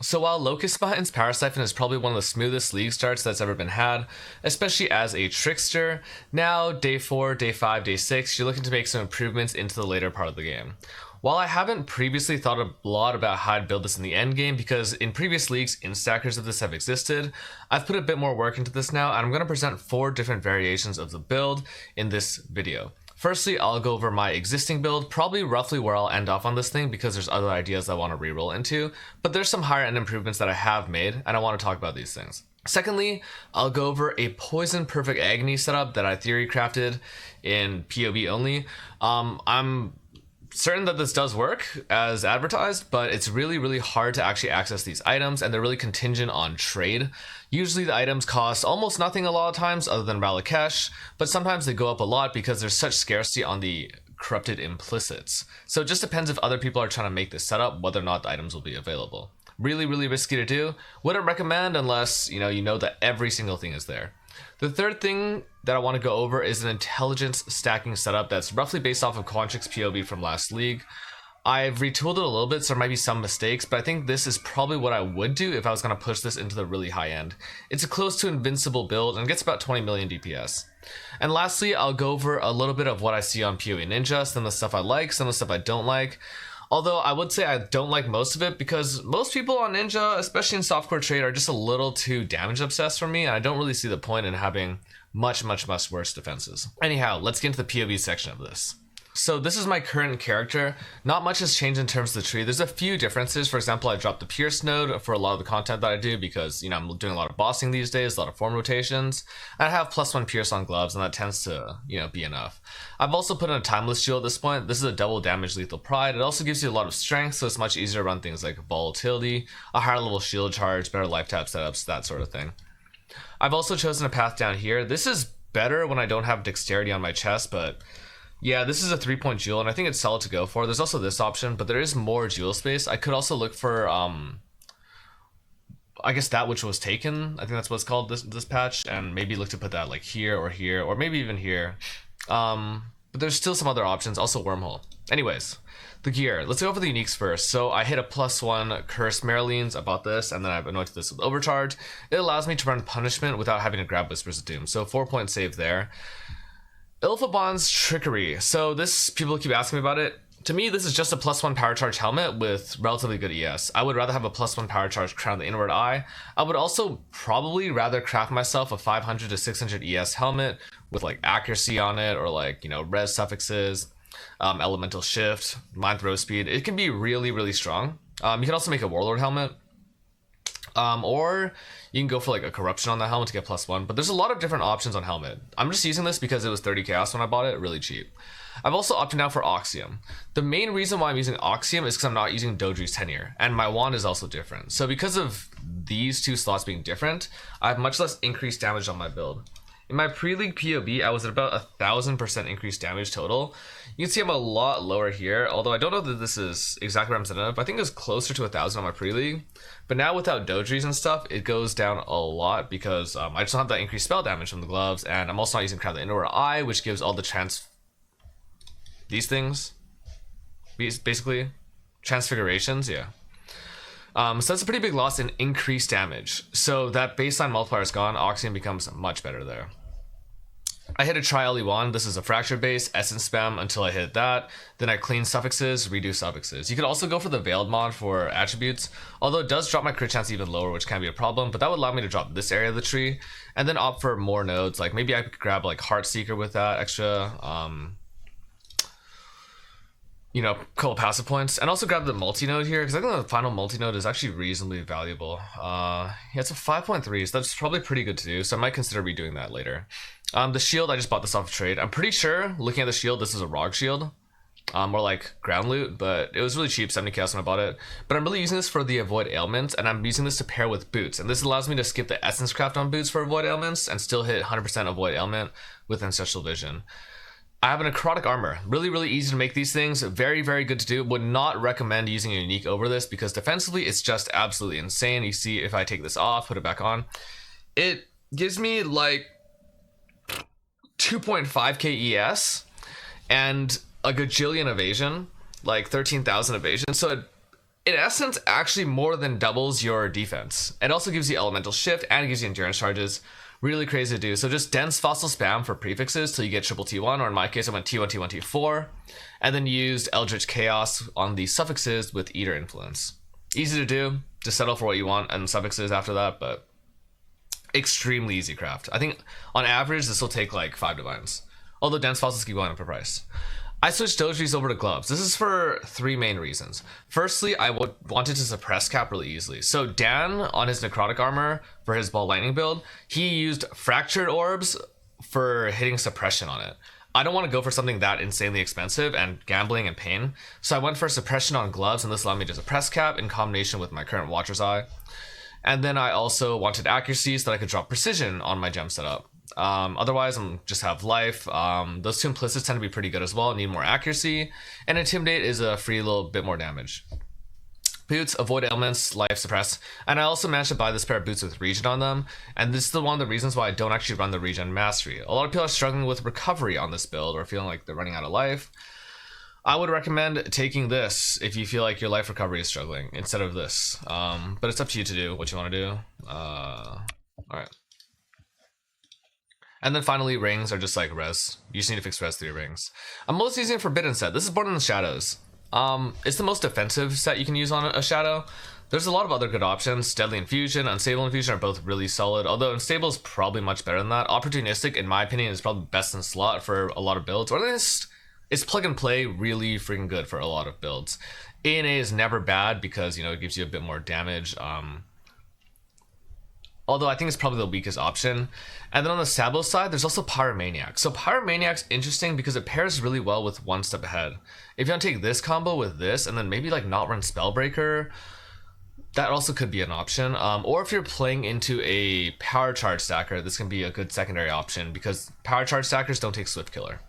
So while Locus Spine's Power Siphon is probably one of the smoothest league starts that's ever been had, especially as a trickster, now day 4, day 5, day 6, you're looking to make some improvements into the later part of the game. While I haven't previously thought a lot about how to build this in the end game, because in previous leagues instackers of this have existed, I've put a bit more work into this now, and I'm going to present 4 different variations of the build in this video. Firstly, I'll go over my existing build, probably roughly where I'll end off on this thing because there's other ideas I want to reroll into, but there's some higher end improvements that I have made, and I want to talk about these things. Secondly, I'll go over a poison perfect agony setup that I theory crafted in PoB only. I'm certain that this does work as advertised, but it's really hard to actually access these items, and they're really contingent on trade. Usually the items cost almost nothing a lot of times other than Ralakesh, but sometimes they go up a lot because there's such scarcity on the corrupted implicits. So it just depends if other people are trying to make this setup, whether or not the items will be available. Really risky to do. Wouldn't recommend unless you know that every single thing is there. The third thing that I want to go over is an intelligence stacking setup that's roughly based off of Quantrix PoB from last league. I've retooled it a little bit, so there might be some mistakes, but I think this is probably what I would do if I was going to push this into the really high end. It's a close to invincible build and gets about 20 million DPS. And lastly, I'll go over a little bit of what I see on PoE Ninja, some of the stuff I like, some of the stuff I don't like. Although I would say I don't like most of it because most people on Ninja, especially in softcore trade, are just a little too damage obsessed for me, and I don't really see the point in having much worse defenses. Anyhow, let's get into the PoE section of this. So this is my current character. Not much has changed in terms of the tree. There's a few differences. For example, I dropped the Pierce node for a lot of the content that I do because, I'm doing a lot of bossing these days, a lot of form rotations. I have +1 Pierce on gloves, and that tends to, be enough. I've also put in a Timeless Shield at this point. This is a double damage lethal pride. It also gives you a lot of strength, so it's much easier to run things like volatility, a higher level shield charge, better life tap setups, that sort of thing. I've also chosen a path down here. This is better when I don't have dexterity on my chest, but yeah, this is a 3-point jewel, and I think it's solid to go for. There's also this option, but there is more jewel space. I could also look for, I guess that which was taken. I think that's what it's called, this patch, and maybe look to put that like here, or maybe even here. But there's still some other options, also wormhole. Anyways, the gear. Let's go over the uniques first. So I hit a +1 Cursed Marylines. I bought this, and then I've anointed this with Overcharge. It allows me to run Punishment without having to grab Whispers of Doom, so 4-point save there. Ilfabon's Trickery. So this, people keep asking me about it. To me, this is just a +1 power charge helmet with relatively good ES. I would rather have a +1 power charge crown of the inward eye. I would also probably rather craft myself a 500 to 600 ES helmet with like accuracy on it, or like, res suffixes, elemental shift, mind throw speed. It can be really strong. You can also make a warlord helmet. Or you can go for like a corruption on the helmet to get +1, but there's a lot of different options on helmet. I'm just using this because it was 30 chaos when I bought it, really cheap. I've also opted out for Oxium. The main reason why I'm using Oxium is because I'm not using Dodri's Tenure, and my wand is also different. So because of these two slots being different, I have much less increased damage on my build. In my pre-league PoB, I was at about 1,000% increased damage total. You can see I'm a lot lower here, although I don't know that this is exactly representative. I think it was closer to 1,000 on my pre-league. But now without Dodris and stuff, it goes down a lot because I just don't have that increased spell damage from the gloves, and I'm also not using Crown of the Inward Eye, which gives all the these things, basically, transfigurations, yeah. So that's a pretty big loss in increased damage. So that baseline multiplier is gone. Oxium becomes much better there. I hit a Tri-Ellie wand. This is a fracture base, essence spam until I hit that. Then I clean suffixes, redo suffixes. You could also go for the veiled mod for attributes, although it does drop my crit chance even lower, which can be a problem, but that would allow me to drop this area of the tree and then opt for more nodes. Like maybe I could grab like Heartseeker with that extra, couple passive points, and also grab the multi-node here because I think the final multi-node is actually reasonably valuable. Yeah, it's a 5.3, so that's probably pretty good to do, so I might consider redoing that later. The shield, I just bought this off of trade. I'm pretty sure, looking at the shield, this is a ROG shield, or like ground loot, but it was really cheap, 70 chaos when I bought it. But I'm really using this for the avoid ailments, and I'm using this to pair with boots, and this allows me to skip the essence craft on boots for avoid ailments and still hit 100% avoid ailment with ancestral vision. I have an necrotic armor. Really easy to make these things. Very good to do. Would not recommend using a unique over this because defensively it's just absolutely insane. You see, if I take this off, put it back on, it gives me like 2.5k ES and a gajillion evasion, like 13,000 evasion. So in essence actually more than doubles your defense. It also gives you elemental shift and it gives you endurance charges. Really crazy to do. So just dense fossil spam for prefixes till you get triple T1, or in my case I went T1, T1, T4, and then used Eldritch Chaos on the suffixes with Eater influence. Easy to do, just settle for what you want and suffixes after that, but extremely easy craft. I think on average this will take like 5 divines, although dense fossils keep going up in price. I switched Dojis over to gloves. This is for 3 main reasons. Firstly, I wanted to suppress cap really easily. So Dan, on his necrotic armor for his ball lightning build, he used fractured orbs for hitting suppression on it. I don't want to go for something that insanely expensive and gambling and pain, so I went for suppression on gloves, and this allowed me to suppress cap in combination with my current Watcher's Eye. And then I also wanted accuracy so that I could drop precision on my gem setup. Otherwise, I'm just have life. Those two implicits tend to be pretty good as well, need more accuracy, and intimidate is a free little bit more damage. Boots, avoid ailments, life suppress, and I also managed to buy this pair of boots with regen on them, and this is one of the reasons why I don't actually run the regen mastery. A lot of people are struggling with recovery on this build or feeling like they're running out of life. I would recommend taking this if you feel like your life recovery is struggling instead of this, but it's up to you to do what you want to do. Alright. And then finally, rings are just like res. You just need to fix res through your rings. I'm mostly using a Forbidden set. This is Born in the Shadows. It's the most defensive set you can use on a shadow. There's a lot of other good options. Deadly Infusion, Unstable Infusion are both really solid, although Unstable is probably much better than that. Opportunistic, in my opinion, is probably best in slot for a lot of builds, or at least it's plug and play really freaking good for a lot of builds. ANA is never bad because, you know, it gives you a bit more damage. Although I think it's probably the weakest option. And then on the Sabo side, there's also Pyromaniac. So Pyromaniac's interesting because it pairs really well with One Step Ahead. If you want to take this combo with this and then maybe like not run Spellbreaker, that also could be an option. Or if you're playing into a Power Charge stacker, this can be a good secondary option because Power Charge stackers don't take Swift Killer.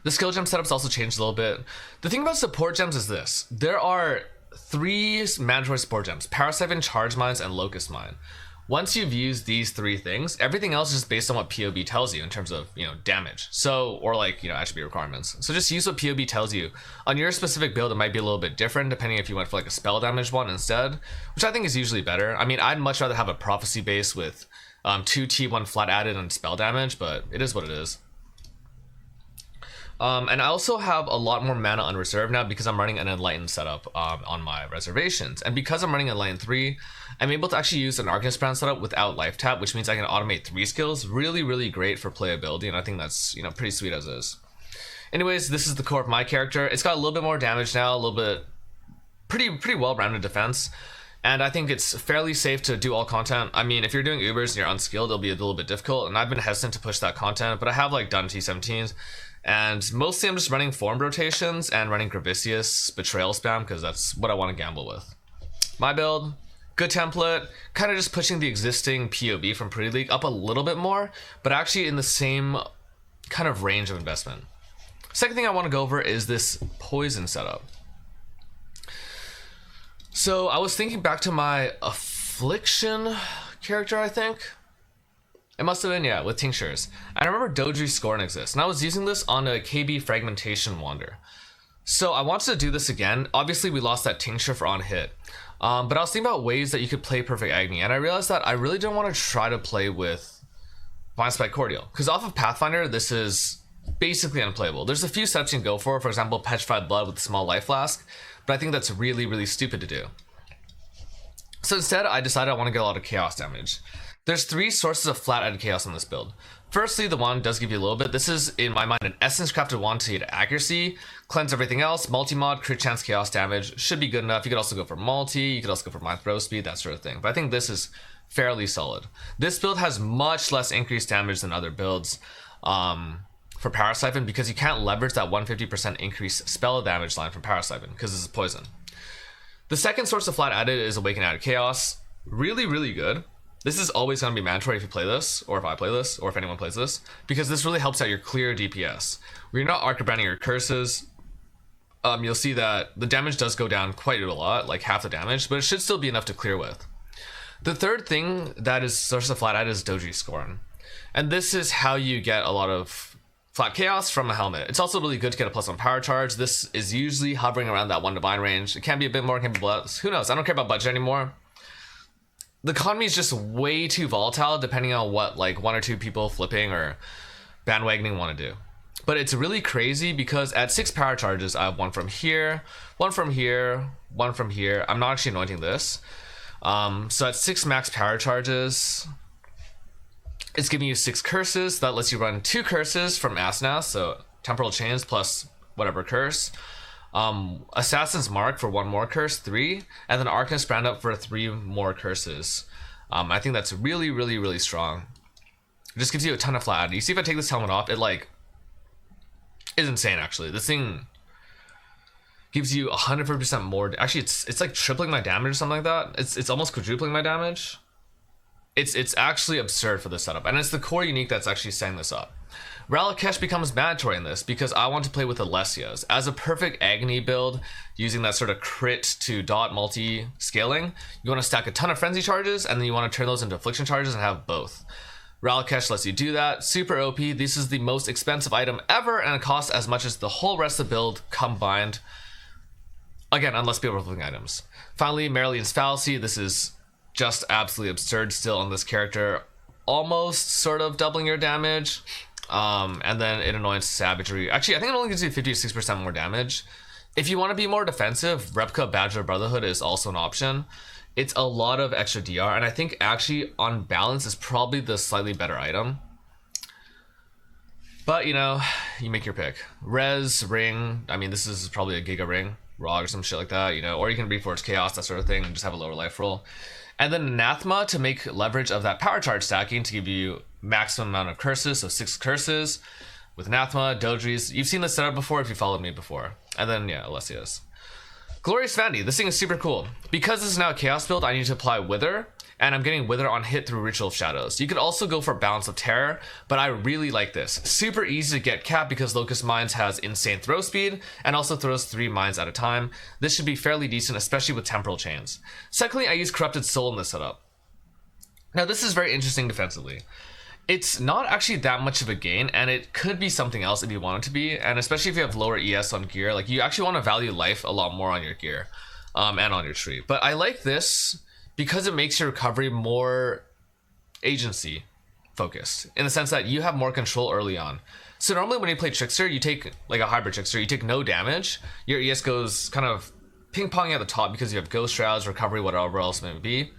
The skill gem setup's also changed a little bit. The thing about support gems is this. There are 3 mandatory support gems: Power Siphon, Charge Mines, and Locus Mine. Once you've used these 3 things, everything else is just based on what POB tells you in terms of, you know, damage. So, or like, you know, attribute requirements. So just use what POB tells you. On your specific build, it might be a little bit different depending if you went for like a spell damage one instead, which I think is usually better. I mean, I'd much rather have a prophecy base with 2 T1 flat added and spell damage, but it is what it is. And I also have a lot more mana on reserve now because I'm running an Enlightened setup on my reservations. And because I'm running Enlightened 3, I'm able to actually use an Arcanist Brand setup without life tap, which means I can automate 3 skills. Really, really great for playability, and I think that's, you know, pretty sweet as is. Anyways, this is the core of my character. It's got a little bit more damage now, a little bit pretty well-rounded defense. And I think it's fairly safe to do all content. I mean, if you're doing Ubers and you're unskilled, it'll be a little bit difficult, and I've been hesitant to push that content, but I have like done T17s. And mostly I'm just running form rotations and running Gravicious Betrayal spam because that's what I want to gamble with. My build, good template, kind of just pushing the existing POB from Pretty League up a little bit more, but actually in the same kind of range of investment. Second thing I want to go over is this poison setup. So I was thinking back to my Affliction character, I think. It must have been, yeah, with tinctures. I remember Dodri Scorn exists, and I was using this on a KB Fragmentation Wander. So I wanted to do this again. Obviously, we lost that tincture for on hit. But I was thinking about ways that you could play Perfect Agony, and I realized that I really don't want to try to play with Vine Spike Cordial, because off of Pathfinder, this is basically unplayable. There's a few steps you can go for example, Petrified Blood with a small life flask, but I think that's really, really stupid to do. So instead, I decided I want to get a lot of chaos damage. There's 3 sources of flat added chaos on this build. Firstly, the wand does give you a little bit. This is, in my mind, an essence crafted wand to get accuracy, cleanse everything else, multi-mod, crit chance, chaos damage, should be good enough. You could also go for multi, you could also go for mind throw speed, that sort of thing. But I think this is fairly solid. This build has much less increased damage than other builds for Power Siphon because you can't leverage that 150% increase spell damage line from Power Siphon because this is poison. The second source of flat added is Awaken Added Chaos. Really, really good. This is always going to be mandatory if you play this, or if I play this, or if anyone plays this, because this really helps out your clear DPS. When you're not arc-branding your curses, you'll see that the damage does go down quite a lot, like half the damage, but it should still be enough to clear with. The third thing that is source of flat added is Doji Scorn. And this is how you get a lot of Flat Chaos from a helmet. It's also really good to get a +1 power charge. This is usually hovering around that 1 divine range. It can be a bit more, it can be less. Who knows? I don't care about budget anymore. The economy is just way too volatile depending on what like 1 or 2 people flipping or bandwagoning want to do. But it's really crazy because at 6 power charges, I have 1 from here, 1 from here, 1 from here. I'm not actually anointing this. So at 6 max power charges, it's giving you 6 curses. That lets you run 2 curses from Asnas, so Temporal Chains plus whatever curse. Assassin's Mark for 1 more curse, 3, and then Arcanist Brand up for 3 more curses. I think that's really, really, really strong. It just gives you a ton of flat. You see if I take this helmet off, it like is insane actually. This thing gives you 100% more. Actually, it's like tripling my damage or something like that. It's almost quadrupling my damage. It's actually absurd for this setup, and it's the core unique that's actually setting this up. Replica becomes mandatory in this because I want to play with Alessios. As a perfect agony build, using that sort of crit to dot multi scaling, you want to stack a ton of frenzy charges, and then you want to turn those into affliction charges and have both. Replica lets you do that. Super OP. This is the most expensive item ever, and it costs as much as the whole rest of the build combined. Again, unless people are flipping items. Finally, Merylion's Fallacy. This is just absolutely absurd still on this character. Almost sort of doubling your damage. And then it anoints Savagery. Actually, I think it only gives you 56% more damage. If you want to be more defensive, Replica Badge of Brotherhood is also an option. It's a lot of extra DR, and I think actually on balance is probably the slightly better item. But you know, you make your pick. Res, Ring, I mean this is probably a Giga Ring, Rog or some shit like that, you know, or you can Reforge Chaos, that sort of thing, and just have a lower life roll. And then Anathema to make leverage of that power charge stacking to give you maximum amount of curses, so 6 curses with Anathema, Dodries. You've seen this setup before if you followed me before. And then, yeah, Alessios. Glorious Vanity. This thing is super cool. Because this is now a Chaos build, I need to apply Wither, and I'm getting Wither on hit through Ritual of Shadows. You could also go for Balance of Terror, but I really like this. Super easy to get capped because Locus Mines has insane throw speed and also throws 3 mines at a time. This should be fairly decent, especially with Temporal Chains. Secondly, I use Corrupted Soul in this setup. Now this is very interesting defensively. It's not actually that much of a gain, and it could be something else if you want it to be, and especially if you have lower ES on gear, like you actually want to value life a lot more on your gear and on your tree. But I like this because it makes your recovery more agency focused, in the sense that you have more control early on. So normally when you play Trickster, you take like a hybrid Trickster, you take no damage, your ES goes kind of ping-ponging at the top because you have Ghost Shrouds, recovery, whatever else it may be.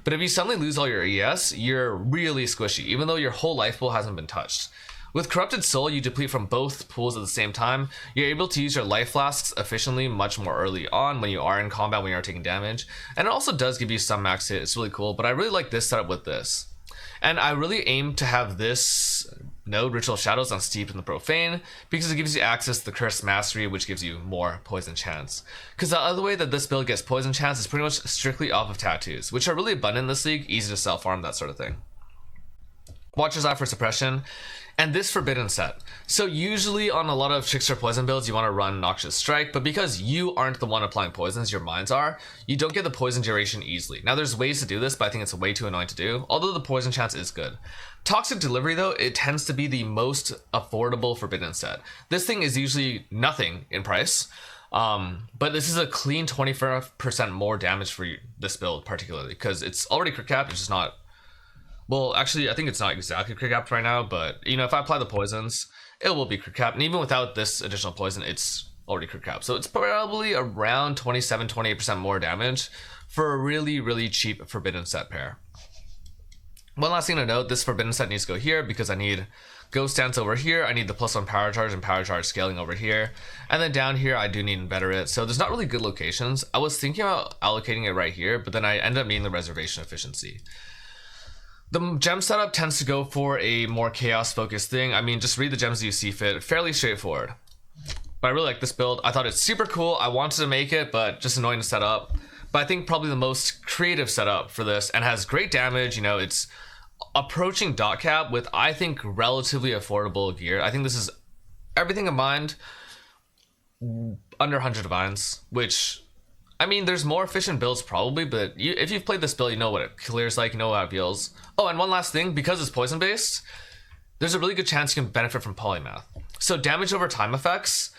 But if you suddenly lose all your ES, you're really squishy, even though your whole life pool hasn't been touched. With Corrupted Soul, you deplete from both pools at the same time. You're able to use your life flasks efficiently much more early on when you are in combat, when you are taking damage. And it also does give you some max hit. It's really cool, but I really like this setup with this. And I really aim to have this node, Ritual of Shadows, on Steeped in the Profane, because it gives you access to the Cursed Mastery, which gives you more poison chance. Because the other way that this build gets poison chance is pretty much strictly off of tattoos, which are really abundant in this league, easy to self-farm, that sort of thing. Watcher's Eye for suppression, and this Forbidden set. So usually on a lot of Trickster poison builds, you want to run Noxious Strike, but because you aren't the one applying poisons, your mines are, you don't get the poison duration easily. Now there's ways to do this, but I think it's way too annoying to do, although the poison chance is good. Toxic Delivery though, it tends to be the most affordable Forbidden set. This thing is usually nothing in price, but this is a clean 25% more damage for this build particularly, because it's already crit capped, it's just not. Well, actually, I think it's not exactly crit capped right now, but you know, if I apply the poisons, it will be crit capped. And even without this additional poison, it's already crit capped. So it's probably around 27-28% more damage for a really, really cheap Forbidden set pair. One last thing to note, this Forbidden set needs to go here because I need Ghost Dance over here. I need the +1 power charge and power charge scaling over here. And then down here, I do need Inveterate. So there's not really good locations. I was thinking about allocating it right here, but then I end up needing the reservation efficiency. The gem setup tends to go for a more chaos focused thing. I mean, just read the gems that you see fit. Fairly straightforward. But I really like this build. I thought it's super cool. I wanted to make it, but just annoying to set up. But I think probably the most creative setup for this, and has great damage. You know, it's approaching dot cap with, I think, relatively affordable gear. I think this is everything combined under 100 divines, which, I mean, there's more efficient builds probably, but if you've played this build, you know what it clears like, you know how it feels. Oh, and one last thing, because it's poison based, there's a really good chance you can benefit from Polymath. So damage over time effects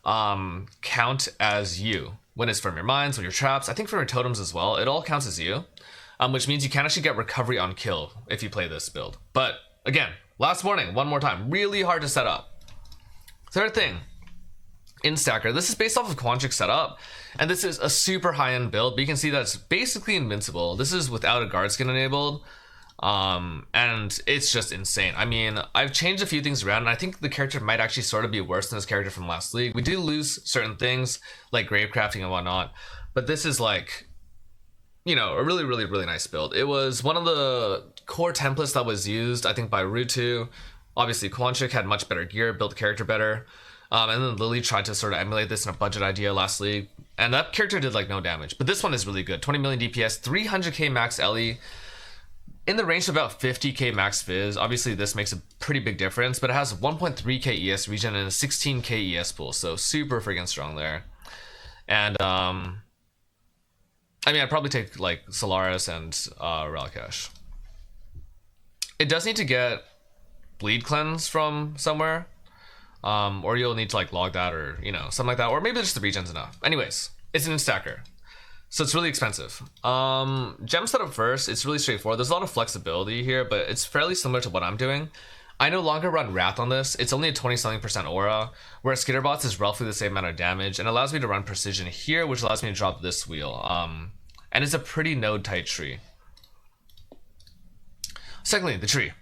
count as you. When it's from your mines, when your traps, I think from your totems as well, it all counts as you. Which means you can actually get recovery on kill if you play this build. But again, last warning, one more time, really hard to set up. Third thing, in Stacker, this is based off of Quantric setup, and this is a super high-end build, but you can see that it's basically invincible. This is without a guard skin enabled, and it's just insane. I mean, I've changed a few things around, and I think the character might actually sort of be worse than this character from last league. We do lose certain things, like grave crafting and whatnot, but this is like, you know, a really, really, really nice build. It was one of the core templates that was used, I think, by Rutu. Obviously, Quantric had much better gear, built the character better. And then Lily tried to sort of emulate this in a budget idea last league. And that character did like no damage. But this one is really good. 20 million DPS, 300k max LE. In the range of about 50k max Fizz. Obviously, this makes a pretty big difference. But it has 1.3k ES regen and a 16k ES pool. So super freaking strong there. And I mean, I'd probably take like Solaris and Relicash. It does need to get bleed cleanse from somewhere. Or you'll need to like log that, or you know, something like that, or maybe just the regen's enough. Anyways, it's an instacker, so it's really expensive. Gem setup first, it's really straightforward. There's a lot of flexibility here, but it's fairly similar to what I'm doing. I no longer run Wrath on this. It's only a 20-something% aura, whereas Skitterbots is roughly the same amount of damage, and allows me to run precision here, which allows me to drop this wheel. And it's a pretty node tight tree. Secondly, the tree.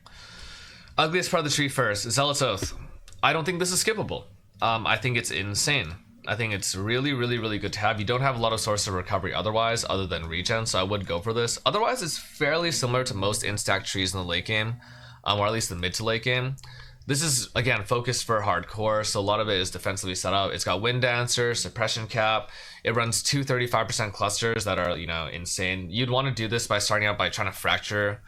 Ugliest part of the tree first, Zealot's Oath. I don't think this is skippable. I think it's insane. I think it's really, really, really good to have. You don't have a lot of sources of recovery otherwise, other than regen, so I would go for this. Otherwise, it's fairly similar to most in-stack trees in the late game, or at least the mid to late game. This is, again, focused for hardcore, so a lot of it is defensively set up. It's got Wind Dancer, Suppression Cap. It runs two 35% clusters that are, you know, insane. You'd want to do this by starting out by trying to fracture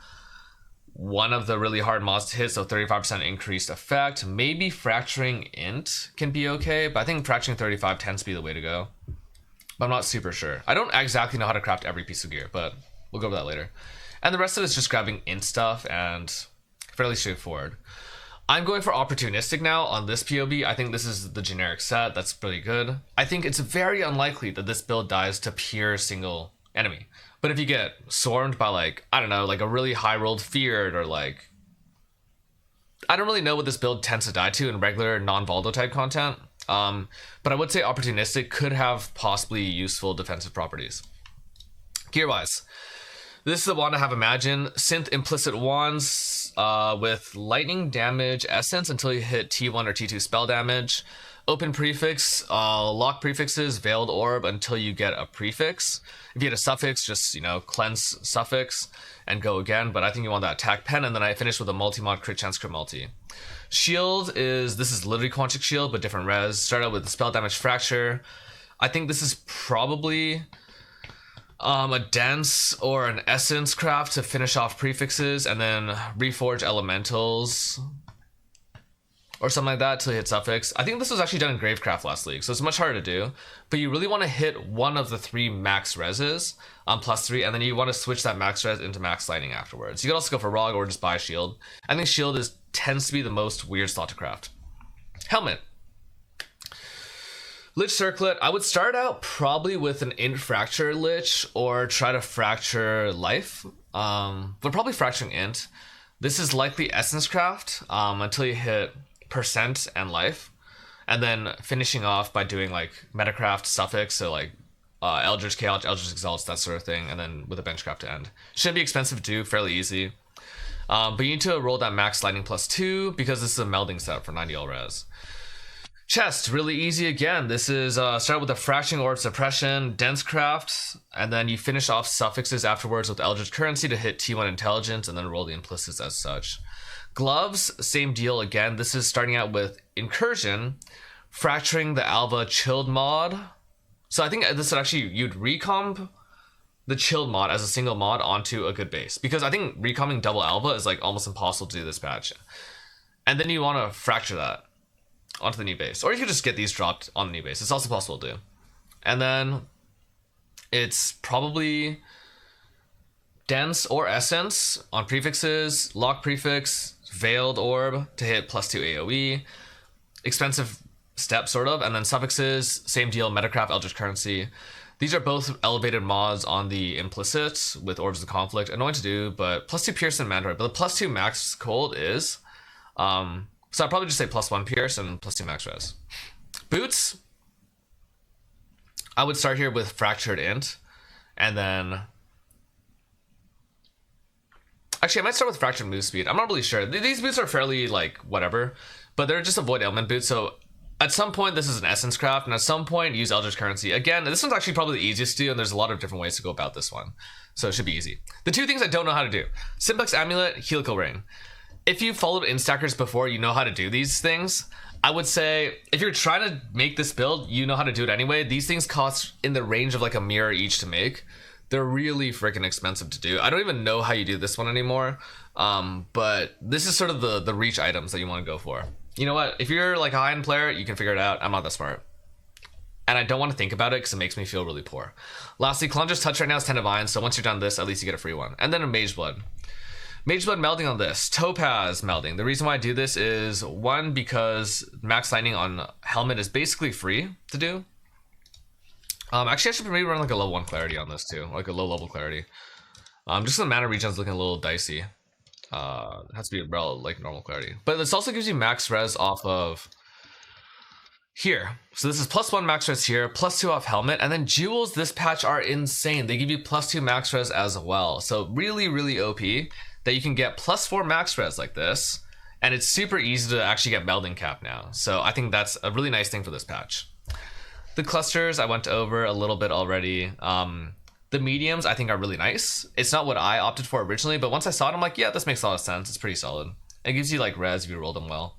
one of the really hard mods to hit, so 35% increased effect. Maybe fracturing int can be okay, but I think fracturing 35 tends to be the way to go. But I'm not super sure. I don't exactly know how to craft every piece of gear, but we'll go over that later. And the rest of it is just grabbing int stuff and fairly straightforward. I'm going for opportunistic now on this POB. I think this is the generic set. That's pretty good. I think it's very unlikely that this build dies to pure single enemy. But if you get swarmed by, like, I don't know, like a really high rolled Feared, or like, I don't really know what this build tends to die to in regular non-Valdo type content. But I would say opportunistic could have possibly useful defensive properties. Gear wise, this is the wand I have Imagine. Synth implicit wands with lightning damage essence until you hit T1 or T2 spell damage. Open prefix, lock prefixes, veiled orb until you get a prefix. If you get a suffix, just, you know, cleanse suffix and go again. But I think you want that attack pen, and then I finish with a multi-mod crit chance crit multi. Shield is, this is literally Quantric shield, but different res. Start out with the spell damage fracture. I think this is probably a dense or an essence craft to finish off prefixes, and then reforge elementals or something like that till you hit suffix. I think this was actually done in Gravecraft last league, so it's much harder to do. But you really want to hit one of the 3 max reses on +3, and then you want to switch that max res into max lightning afterwards. You can also go for Rog or just buy shield. I think shield tends to be the most weird slot to craft. Helmet. Lich Circlet, I would start out probably with an int fracture Lich, or try to fracture life, but probably fracturing int. This is likely essence craft until you hit percent and life, and then finishing off by doing like metacraft suffix, so like Eldritch Chaos, Eldritch Exalts, that sort of thing, and then with a benchcraft to end. Shouldn't be expensive to do, fairly easy. But you need to roll that max lightning +2 because this is a melding setup for 90 all res. Chest, really easy again. This is start with a fracturing orb suppression, dense craft, and then you finish off suffixes afterwards with Eldritch Currency to hit T1 intelligence, and then roll the implicits as such. Gloves, same deal again. This is starting out with Incursion, fracturing the Alva chilled mod. So I think this would actually, you'd recomp the chilled mod as a single mod onto a good base, because I think recomping double Alva is like almost impossible to do this patch. And then you want to fracture that onto the new base, or you could just get these dropped on the new base. It's also possible to do. And then it's probably dense or essence on prefixes, lock prefix, veiled orb to hit +2 AoE. expensive step, sort of. And then suffixes, same deal, Metacraft, Eldritch Currency. These are both elevated mods on the implicit with Orbs of Conflict. Annoying to do, but +2 Pierce and Mandroid. But the +2 max cold is... so I'd probably just say +1 Pierce and +2 max res. Boots, I would start here with Fractured Int. And then... Actually, I might start with Fractured Move Speed. I'm not really sure. These boots are fairly, like, whatever. But they're just a Void Ailment boot, so... At some point, this is an Essence Craft, and at some point, use Eldritch Currency. Again, this one's actually probably the easiest to do, and there's a lot of different ways to go about this one. So it should be easy. The two things I don't know how to do. Simplex Amulet, Helical Rain. If you've followed Instackers before, you know how to do these things. I would say, if you're trying to make this build, you know how to do it anyway. These things cost in the range of like a mirror each to make. They're really freaking expensive to do. I don't even know how you do this one anymore. But this is sort of the reach items that you want to go for. You know what? If you're like a high-end player, you can figure it out. I'm not that smart. And I don't want to think about it because it makes me feel really poor. Lastly, Calandra's Touch right now is 10 Divine, so once you're done this, at least you get a free one. And then a Mage Blood. Mage Blood melding on this. Topaz melding. The reason why I do this is, one, because Max Lightning on Helmet is basically free to do. Actually, I should maybe run like a level 1 Clarity on this too. Like a low-level Clarity. Just the mana regen's looking a little dicey. It has to be like normal Clarity, but this also gives you max res off of here. So this is +1 max res here, +2 off Helmet, and then jewels this patch are insane. They give you +2 max res as well, so really OP that you can get +4 max res like this, and it's super easy to actually get melding cap now. So I think that's a really nice thing for this patch. The clusters I went over a little bit already. The mediums I think are really nice. It's not what I opted for originally, but once I saw it, I'm like, yeah, this makes a lot of sense. It's pretty solid. It gives you like res if you roll them well.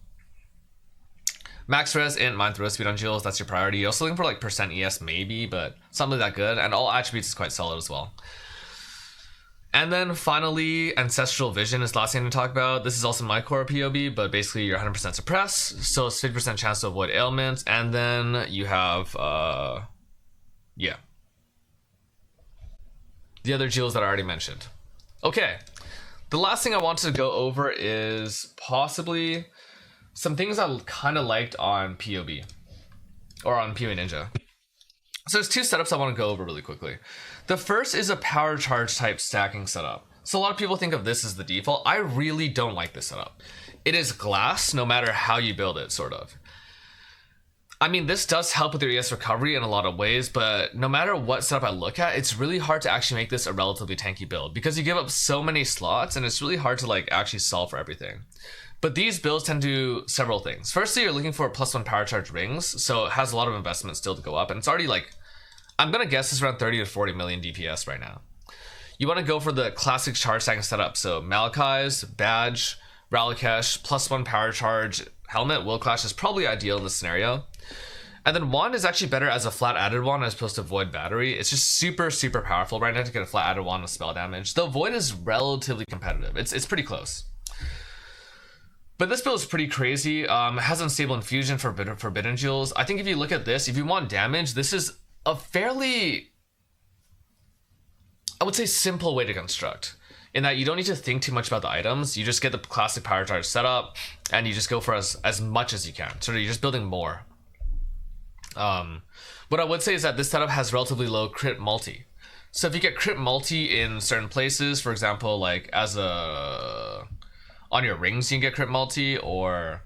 Max res, int, mind, throw speed on jewels, that's your priority. You're also looking for like % ES maybe, but something that good. And all attributes is quite solid as well. And then finally, Ancestral Vision is the last thing to talk about. This is also my core POB, but basically you're 100% suppressed, so it's 50% chance to avoid ailments. And then you have, yeah, the other jewels that I already mentioned. Okay, the last thing I wanted to go over is possibly some things I kind of liked on POB, or on PoE Ninja. So there's two setups I want to go over really quickly. The first is a power charge type stacking setup. So a lot of people think of this as the default. I really don't like this setup. It is glass no matter how you build it, sort of. I mean, this does help with your ES recovery in a lot of ways, but no matter what setup I look at, it's really hard to actually make this a relatively tanky build because you give up so many slots and it's really hard to like actually solve for everything. But these builds tend to do several things. Firstly, you're looking for +1 power charge rings, so it has a lot of investment still to go up, and it's already like, I'm gonna guess it's around 30 to 40 million DPS right now. You want to go for the classic charge stacking setup, so Malakai's, Badge, Ralakesh, +1 power charge, Helmet, Will Clash is probably ideal in this scenario. And then Wand is actually better as a flat added wand as opposed to Void Battery. It's just super powerful right now to get a flat added wand with spell damage. Though Void is relatively competitive. It's pretty close. But this build is pretty crazy. It has unstable infusion for forbidden jewels. I think if you look at this, if you want damage, this is a fairly, I would say, simple way to construct. In that you don't need to think too much about the items. You just get the classic power charge setup and you just go for as much as you can. So you're just building more. What I would say is that this setup has relatively low crit multi. So if you get crit multi in certain places, for example, like as a, on your rings you can get crit multi, or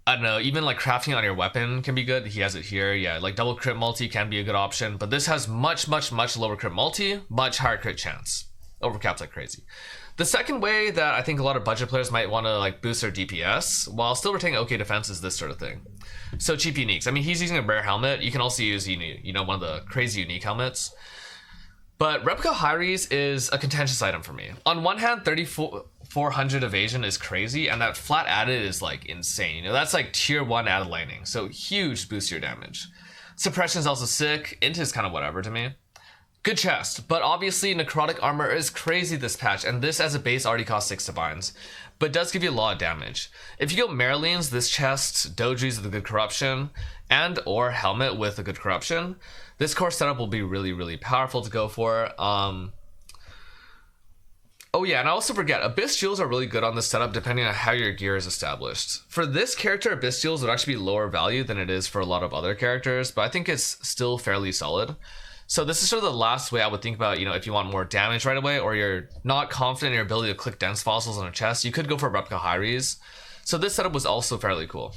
I don't know, even like crafting on your weapon can be good. He has it here. Yeah, like double crit multi can be a good option, but this has much lower crit multi, much higher crit chance. Overcaps like crazy. The second way that I think a lot of budget players might want to like boost their DPS while still retaining okay defense is this sort of thing. So cheap uniques. I mean, he's using a rare helmet. You can also use, you know, one of the crazy unique helmets. But replica hyrris is a contentious item for me. On one hand, 3400 evasion is crazy, and that flat added is like insane. You know, that's like tier 1 added lightning, so huge boost to your damage. Suppression is also sick. Int is kind of whatever to me. Good chest, but obviously necrotic armor is crazy this patch, and this as a base already costs 6 divines, but does give you a lot of damage. If you go Mariline's, this chest, Doji's with a good corruption, and or helmet with a good corruption, this core setup will be really powerful to go for. Oh yeah, and I also forget, Abyss Jewels are really good on this setup depending on how your gear is established. For this character, Abyss Jewels would actually be lower value than it is for a lot of other characters, but I think it's still fairly solid. So this is sort of the last way I would think about, if you want more damage right away, or you're not confident in your ability to click dense fossils on a chest, you could go for replica hyrris. So this setup was also fairly cool.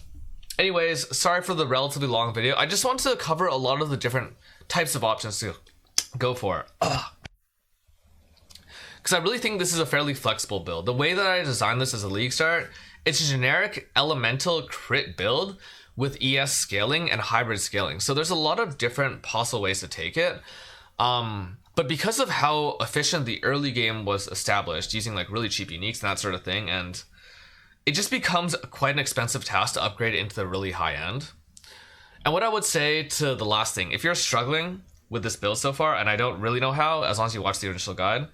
Anyways, sorry for the relatively long video. I just wanted to cover a lot of the different types of options to go for. Because I really think this is a fairly flexible build. The way that I designed this as a league start, it's a generic elemental crit build with ES scaling and hybrid scaling. So there's a lot of different possible ways to take it. But because of how efficient the early game was established, using like really cheap uniques and that sort of thing, and it just becomes quite an expensive task to upgrade it into the really high end. And what I would say to the last thing, if you're struggling with this build so far, and I don't really know how, as long as you watch the initial guide,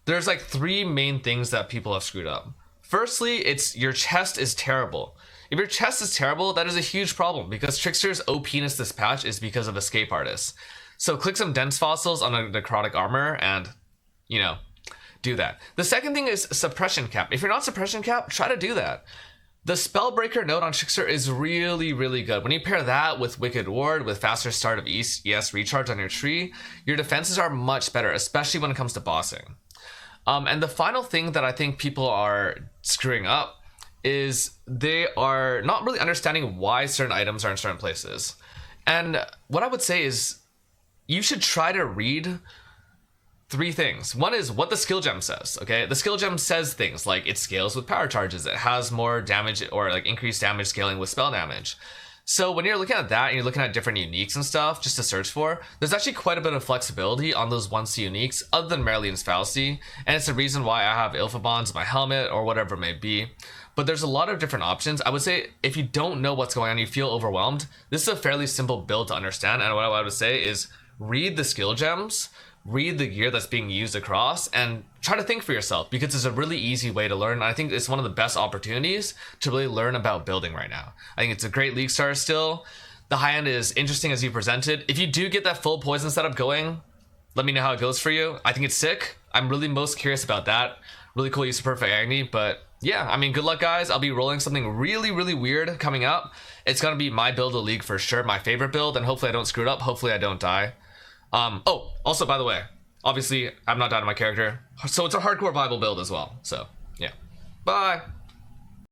there's like 3 main things that people have screwed up. Firstly, it's your chest is terrible. If your chest is terrible, that is a huge problem because Trickster's OPness this patch is because of Escape Artists. So click some dense fossils on a necrotic armor and, do that. The second thing is suppression cap. If you're not suppression cap, try to do that. The Spellbreaker node on Trickster is really, really good. When you pair that with Wicked Ward, with faster start of ES recharge on your tree, your defenses are much better, especially when it comes to bossing. And the final thing that I think people are screwing up is they are not really understanding why certain items are in certain places. And what I would say is you should try to read 3 things. One is what the skill gem says, okay? The skill gem says things like it scales with power charges, it has more damage or like increased damage scaling with spell damage. So when you're looking at that and you're looking at different uniques and stuff just to search for, there's actually quite a bit of flexibility on those 1C uniques other than Marilyn's Fallacy, and it's the reason why I have Ilfabons in my helmet or whatever it may be. But there's a lot of different options. I would say if you don't know what's going on, you feel overwhelmed, this is a fairly simple build to understand, and what I would say is read the skill gems, read the gear that's being used across, and try to think for yourself because it's a really easy way to learn. I think it's one of the best opportunities to really learn about building right now. I think it's a great league start still. The high end is interesting as you presented. If you do get that full poison setup going, let me know how it goes for you. I think it's sick. I'm really most curious about that. Really cool use of perfect agony, but yeah, I mean, good luck guys. I'll be rolling something really, really weird coming up. It's gonna be my build of the league for sure, my favorite build, and hopefully I don't screw it up. Hopefully I don't die. Also, by the way, obviously, I'm not down to my character, so it's a hardcore Bible build as well. So, yeah. Bye!